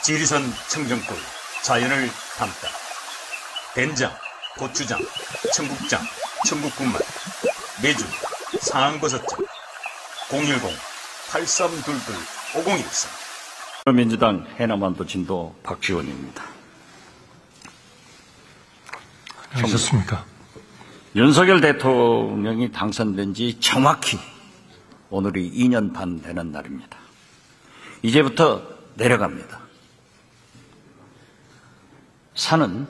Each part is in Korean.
지리산 청정골 자연을 담다. 된장, 고추장, 청국장, 청국군맛, 매주, 상황버섯장. 010-8322-5013. 민주당 해남완도 진도 박지원입니다. 안녕하셨습니까? 윤석열 대통령이 당선된 지 정확히 오늘이 2년 반 되는 날입니다. 이제부터 내려갑니다. 산은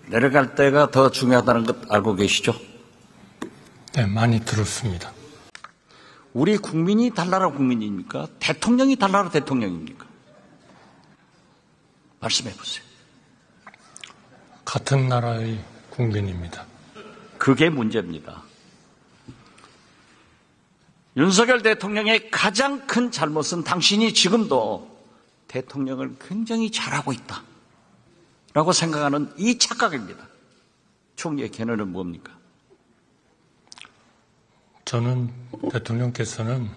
내려갈 때가 더 중요하다는 것 알고 계시죠? 네, 많이 들었습니다. 우리 국민이 달나라 국민입니까? 대통령이 달나라 대통령입니까? 말씀해 보세요. 같은 나라의 국민입니다. 그게 문제입니다. 윤석열 대통령의 가장 큰 잘못은 당신이 지금도 대통령을 굉장히 잘하고 있다 라고 생각하는 이 착각입니다. 총리의 견해는 뭡니까? 저는 대통령께서는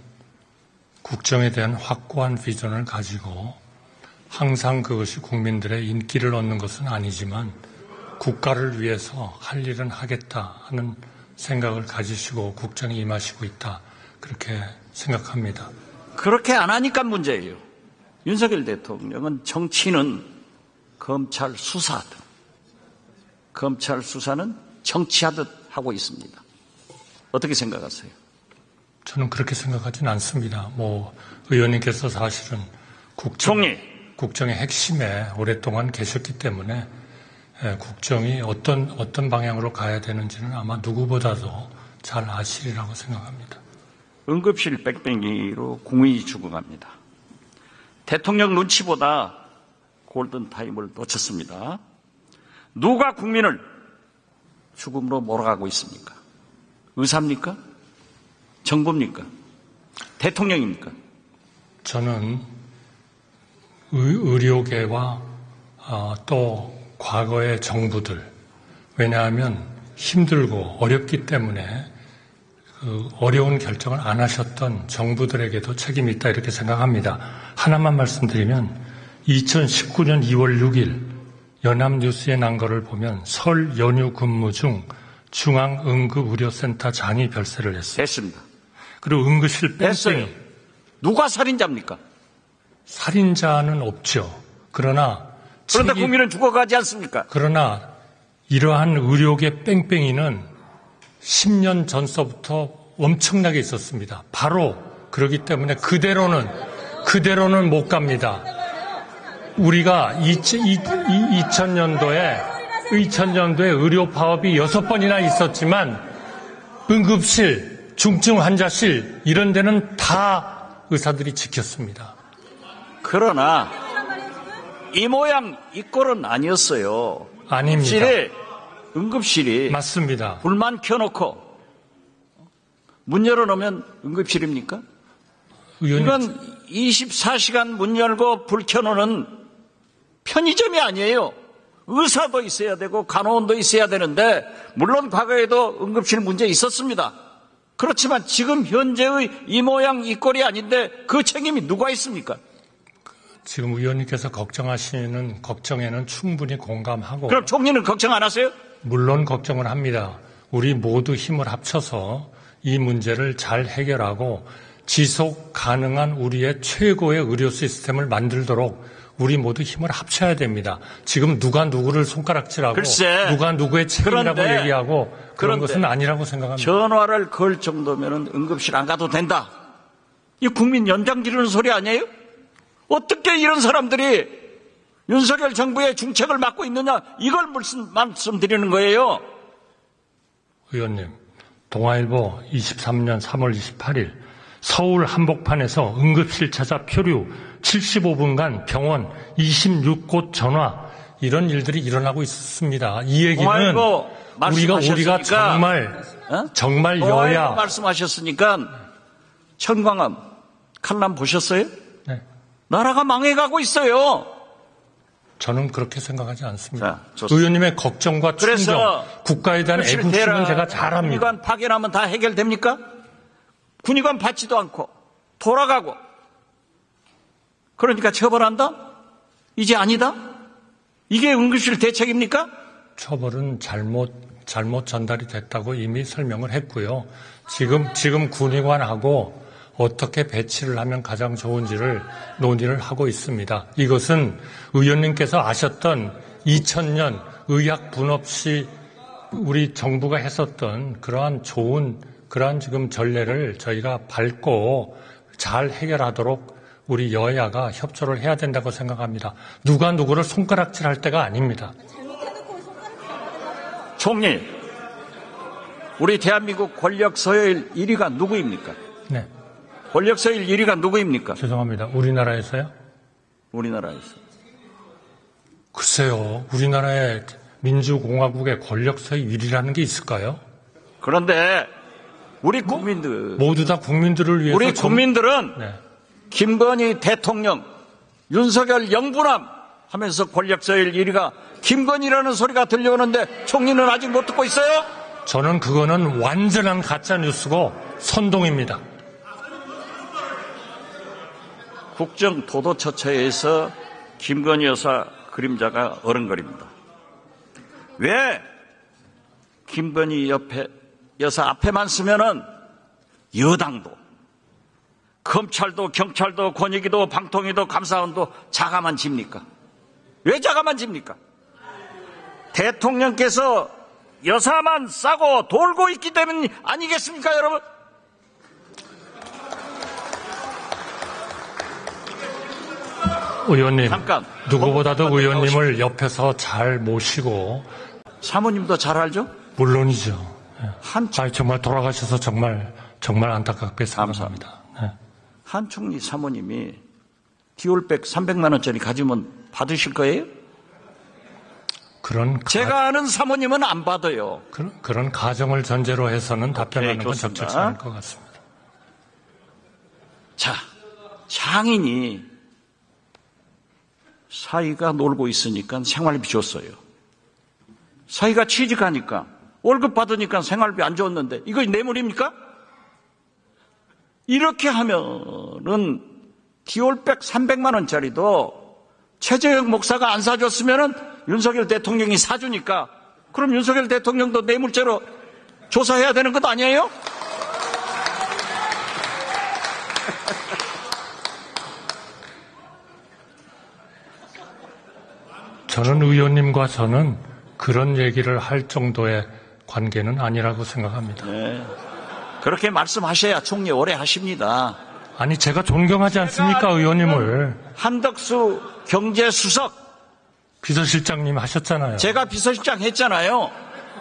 국정에 대한 확고한 비전을 가지고 항상 그것이 국민들의 인기를 얻는 것은 아니지만 국가를 위해서 할 일은 하겠다 하는 생각을 가지시고 국정에 임하시고 있다. 그렇게 생각합니다. 그렇게 안 하니까 문제예요. 윤석열 대통령은 정치는 검찰 수사하듯, 검찰 수사는 정치하듯 하고 있습니다. 어떻게 생각하세요? 저는 그렇게 생각하진 않습니다. 의원님께서 사실은 국정의 핵심에 오랫동안 계셨기 때문에 국정이 어떤 방향으로 가야 되는지는 아마 누구보다도 잘 아시리라고 생각합니다. 응급실 뺑뺑이로 국민이 죽어갑니다. 대통령 눈치보다 골든타임을 놓쳤습니다. 누가 국민을 죽음으로 몰아가고 있습니까? 의사입니까? 정부입니까? 대통령입니까? 저는 의료계와 또 과거의 정부들, 왜냐하면 힘들고 어렵기 때문에 그 어려운 결정을 안 하셨던 정부들에게도 책임이 있다 이렇게 생각합니다. 하나만 말씀드리면 2019년 2월 6일 연합뉴스에 난 거를 보면 설 연휴 근무 중 중앙응급의료센터장이 별세를 했어요. 됐습니다. 그리고 응급실 뺑뺑이. 누가 살인자입니까? 살인자는 없죠. 그런데 국민은 죽어가지 않습니까? 그러나 이러한 의료계 뺑뺑이는 10년 전서부터 엄청나게 있었습니다. 바로 그렇기 때문에 그대로는 못 갑니다. 우리가 2000년도에 의료 파업이 6번이나 있었지만 응급실, 중증 환자실 이런 데는 다 의사들이 지켰습니다. 그러나 이 모양 이 꼴은 아니었어요. 아닙니다. 응급실이 맞습니다. 불만 켜놓고 문 열어놓으면 응급실입니까? 의원님, 이건 24시간 문 열고 불 켜놓는 편의점이 아니에요. 의사도 있어야 되고 간호원도 있어야 되는데 물론 과거에도 응급실 문제 있었습니다. 그렇지만 지금 현재의 이 모양 이 꼴이 아닌데 그 책임이 누가 있습니까? 지금 의원님께서 걱정하시는 걱정에는 충분히 공감하고. 그럼 총리는 걱정 안 하세요? 물론 걱정을 합니다. 우리 모두 힘을 합쳐서 이 문제를 잘 해결하고 지속 가능한 우리의 최고의 의료 시스템을 만들도록 우리 모두 힘을 합쳐야 됩니다. 지금 누가 누구를 손가락질하고 누가 누구의 책임이라고 얘기하고 그런 것은 아니라고 생각합니다. 전화를 걸 정도면 응급실 안 가도 된다. 이 국민 연장 지르는 소리 아니에요? 어떻게 이런 사람들이 윤석열 정부의 중책을 맡고 있느냐, 이걸 말씀드리는 거예요. 의원님, 동아일보 23년 3월 28일 서울 한복판에서 응급실 찾아 표류 75분간 병원 26곳 전화, 이런 일들이 일어나고 있습니다. 이 얘기는 우리가 정말 여야 말씀하셨으니까 천광암 칼럼 보셨어요? 네. 나라가 망해가고 있어요. 저는 그렇게 생각하지 않습니다. 자, 의원님의 걱정과 충정, 국가에 대한 애국심은 제가 잘합니다. 군의관 파견하면 다 해결됩니까? 군의관 받지도 않고 돌아가고, 그러니까 처벌한다? 이제 아니다? 이게 응급실 대책입니까? 처벌은 잘못 전달이 됐다고 이미 설명을 했고요. 지금 군의관하고 어떻게 배치를 하면 가장 좋은지를 논의를 하고 있습니다. 이것은 의원님께서 아셨던 2000년 의학 분업 시 우리 정부가 했었던 그러한 지금 전례를 저희가 밟고 잘 해결하도록 우리 여야가 협조를 해야 된다고 생각합니다. 누가 누구를 손가락질할 때가 아닙니다. 총리, 우리 대한민국 권력 서열 1위가 누구입니까? 네. 권력 서열 1위가 누구입니까? 죄송합니다. 우리나라에서요? 우리나라에서. 글쎄요. 우리나라의 민주공화국의 권력 서열 1위라는 게 있을까요? 그런데 우리 국민들, 모두 다 국민들을 위해서 우리 국민들은 네. 김건희 대통령, 윤석열 영분함 하면서 권력 서열 1위가 김건희라는 소리가 들려오는데 총리는 아직 못 듣고 있어요? 저는 그거는 완전한 가짜 뉴스고 선동입니다. 국정 도도처처에서 김건희 여사 그림자가 어른거립니다. 왜 김건희 여사 앞에만 쓰면은 여당도, 검찰도, 경찰도, 권익위도, 방통위도, 감사원도 자가만 집니까? 왜 자가만 집니까? 대통령께서 여사만 싸고 돌고 있기 때문 아니겠습니까, 여러분? 의원님, 잠깐. 누구보다도 의원님을 옆에서 잘 모시고 사모님도 잘 알죠? 물론이죠. 한 정말 돌아가셔서 정말 안타깝게 생각합니다. 네. 한 총리 사모님이 디올백 300만 원짜리 가지면 받으실 거예요? 제가 아는 사모님은 안 받아요. 그런 가정을 전제로 해서는 답변하는 건 적절치 않을 것 같습니다. 자, 장인이 사위가 놀고 있으니까 생활비 줬어요. 사위가 취직하니까 월급 받으니까 생활비 안 줬는데 이거 뇌물입니까? 이렇게 하면은 디올백 300만 원짜리도 최재형 목사가 안 사줬으면은 윤석열 대통령이 사주니까 그럼 윤석열 대통령도 뇌물죄로 조사해야 되는 것 아니에요? 저는 의원님과 저는 그런 얘기를 할 정도의 관계는 아니라고 생각합니다. 네. 그렇게 말씀하셔야 총리 오래 하십니다. 아니 제가 존경하지 않습니까 의원님을. 한덕수 경제수석 비서실장님 하셨잖아요. 제가 비서실장 했잖아요.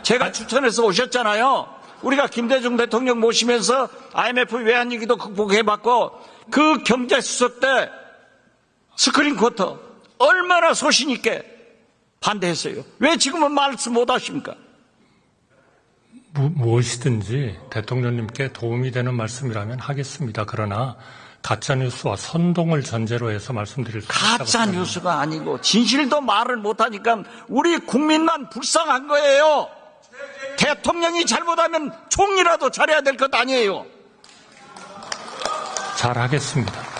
제가 추천해서 오셨잖아요. 우리가 김대중 대통령 모시면서 IMF 외환위기도 극복해봤고 그 경제수석 때 스크린 쿼터 얼마나 소신 있게 반대했어요. 왜 지금은 말씀 못하십니까? 무엇이든지 대통령님께 도움이 되는 말씀이라면 하겠습니다. 그러나 가짜뉴스와 선동을 전제로 해서 말씀드릴 수 있다고 가짜뉴스가 아니고 진실도 말을 못하니까 우리 국민만 불쌍한 거예요. 대통령이 잘못하면 총리라도 잘해야 될 것 아니에요. 잘하겠습니다.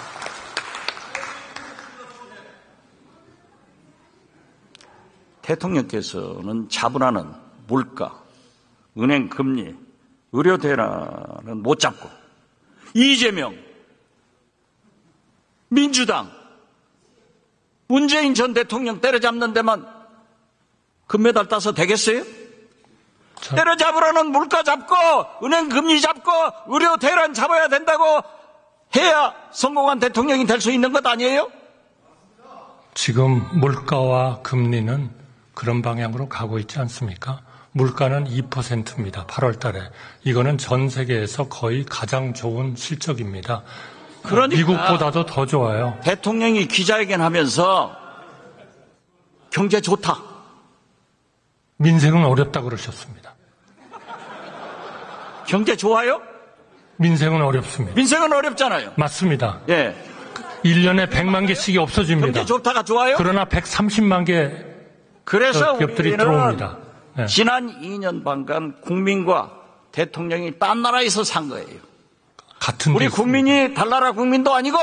대통령께서는 자본하는 물가, 은행 금리, 의료 대란은 못 잡고 이재명, 민주당, 문재인 전 대통령 때려잡는 데만 금메달 따서 되겠어요? 때려잡으라는 물가 잡고 은행 금리 잡고 의료 대란 잡아야 된다고 해야 성공한 대통령이 될 수 있는 것 아니에요? 지금 물가와 금리는 그런 방향으로 가고 있지 않습니까? 물가는 2%입니다. 8월 달에. 이거는 전 세계에서 거의 가장 좋은 실적입니다. 그러니까 미국보다도 더 좋아요. 대통령이 기자회견 하면서 경제 좋다. 민생은 어렵다 그러셨습니다. 경제 좋아요? 민생은 어렵습니다. 민생은 어렵잖아요. 맞습니다. 예. 1년에 100만 개씩이 없어집니다. 경제 좋다가 좋아요? 그러나 130만 개 그래서 기업들이 우리는 들어옵니다. 네. 지난 2년 반간 국민과 대통령이 딴 나라에서 산 거예요. 같은 우리 국민이 달나라 국민도 아니고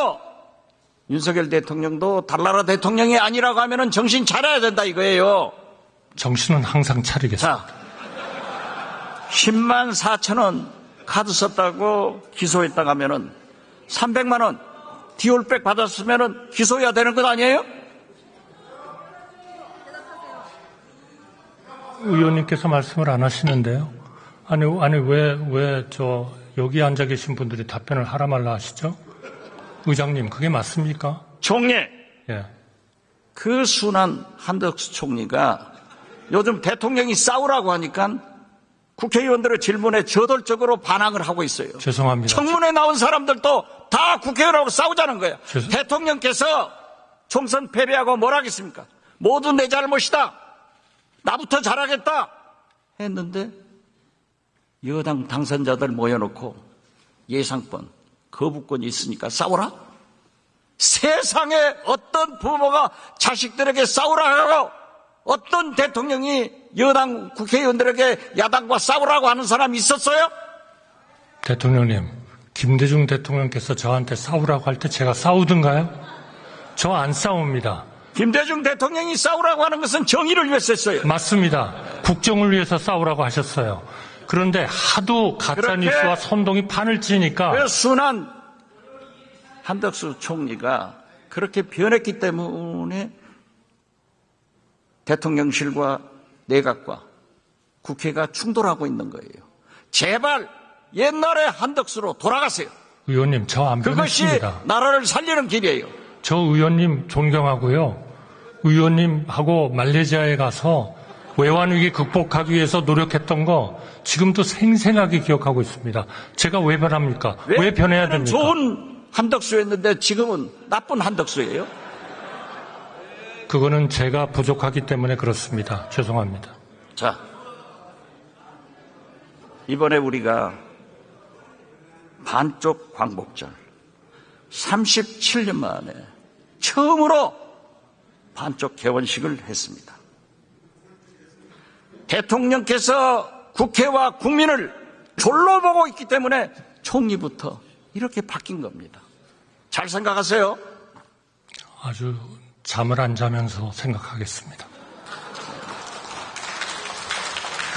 윤석열 대통령도 달나라 대통령이 아니라고 하면은 정신 차려야 된다 이거예요. 정신은 항상 차리겠습니다. 자, 10만 4천 원 카드 썼다고 기소했다고 하면은 300만 원 디올백 받았으면은 기소해야 되는 것 아니에요? 의원님께서 말씀을 안 하시는데요. 아니 왜 여기 앉아 계신 분들이 답변을 하라 말라 하시죠? 의장님, 그게 맞습니까? 총리, 예. 그 순한 한덕수 총리가 요즘 대통령이 싸우라고 하니까 국회의원들의 질문에 저돌적으로 반항을 하고 있어요. 죄송합니다. 청문회 나온 사람들도 다 국회의원하고 싸우자는 거예요. 대통령께서 총선 패배하고 뭘 하겠습니까? 모두 내 잘못이다. 나부터 잘하겠다. 했는데 여당 당선자들 모여놓고 예상권, 거부권이 있으니까 싸우라? 세상에 어떤 부모가 자식들에게 싸우라 하고 어떤 대통령이 여당 국회의원들에게 야당과 싸우라고 하는 사람이 있었어요? 대통령님, 김대중 대통령께서 저한테 싸우라고 할 때 제가 싸우던가요? 저 안 싸웁니다. 김대중 대통령이 싸우라고 하는 것은 정의를 위해서 했어요. 맞습니다. 국정을 위해서 싸우라고 하셨어요. 그런데 하도 가짜뉴스와 선동이 판을 치니까 그 순한 한덕수 총리가 그렇게 변했기 때문에 대통령실과 내각과 국회가 충돌하고 있는 거예요. 제발 옛날의 한덕수로 돌아가세요. 의원님, 저 안 그것이 변했습니다. 나라를 살리는 길이에요. 저 의원님 존경하고요. 의원님하고 말레이시아에 가서 외환위기 극복하기 위해서 노력했던 거 지금도 생생하게 기억하고 있습니다. 제가 왜 변합니까? 왜 변해야 됩니까? 좋은 한덕수였는데 지금은 나쁜 한덕수예요. 그거는 제가 부족하기 때문에 그렇습니다. 죄송합니다. 자, 이번에 우리가 반쪽 광복절 37년 만에 처음으로 반쪽 개원식을 했습니다. 대통령께서 국회와 국민을 졸로 보고 있기 때문에 총리부터 이렇게 바뀐 겁니다. 잘 생각하세요. 아주 잠을 안 자면서 생각하겠습니다.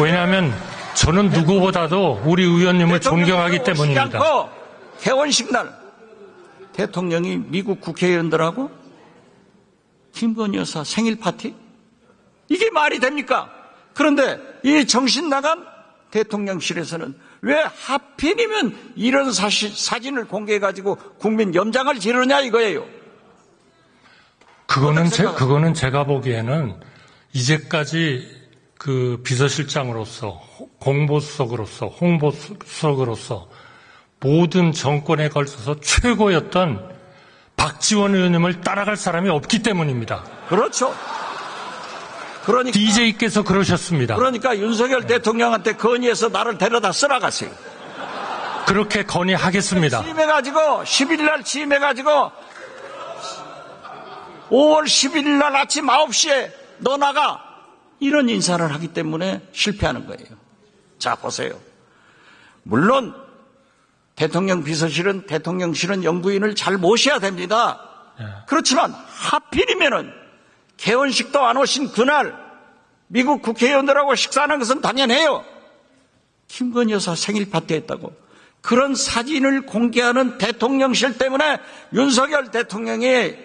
왜냐하면 저는 누구보다도 우리 의원님을 존경하기 때문입니다. 않고 개원식 날 대통령이 미국 국회의원들하고 김건희 여사 생일 파티? 이게 말이 됩니까? 그런데 이 정신 나간 대통령실에서는 왜 하필이면 이런 사진을 공개해가지고 국민 염장을 지르냐 이거예요. 그거는 제가 보기에는 이제까지 그 비서실장으로서 공보수석으로서 홍보수석으로서 모든 정권에 걸쳐서 최고였던 박지원 의원님을 따라갈 사람이 없기 때문입니다. 그렇죠. 그러니까 DJ께서 그러셨습니다. 그러니까 윤석열 대통령한테 건의해서 나를 데려다 쓰라가세요. 그렇게 건의하겠습니다. 취임해가지고 10일날 취임해가지고 5월 11일날 아침 9시에 너 나가 이런 인사를 하기 때문에 실패하는 거예요. 자 보세요. 물론 대통령 비서실은 대통령실은 영부인을 잘 모셔야 됩니다. 그렇지만 하필이면은 개원식도 안 오신 그날 미국 국회의원들하고 식사하는 것은 당연해요. 김건희 여사 생일 파티 했다고. 그런 사진을 공개하는 대통령실 때문에 윤석열 대통령이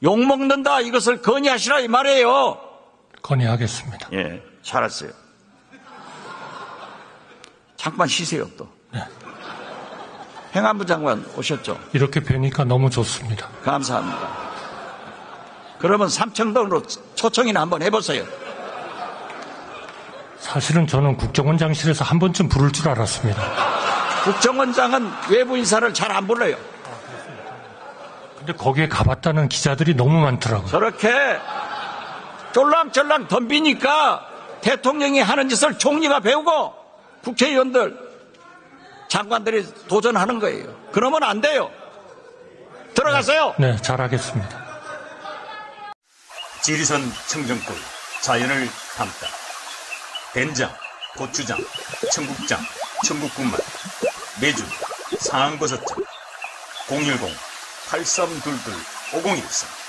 욕먹는다 이것을 건의하시라 이 말이에요. 건의하겠습니다. 예, 잘했어요. 잠깐 쉬세요 또. 네. 행안부 장관 오셨죠? 이렇게 뵈니까 너무 좋습니다. 감사합니다. 그러면 삼청동으로 초청이나 한번 해보세요. 사실은 저는 국정원장실에서 한 번쯤 부를 줄 알았습니다. 국정원장은 외부 인사를 잘 안 불러요. 근데 거기에 가봤다는 기자들이 너무 많더라고요. 저렇게 쫄랑쫄랑 덤비니까 대통령이 하는 짓을 총리가 배우고 국회의원들, 장관들이 도전하는 거예요. 그러면 안 돼요. 들어가세요. 네, 잘하겠습니다. 지리산 청정골 자연을 담다 된장, 고추장, 청국장, 청국군맛, 매주, 상황버섯장 010-8322 5013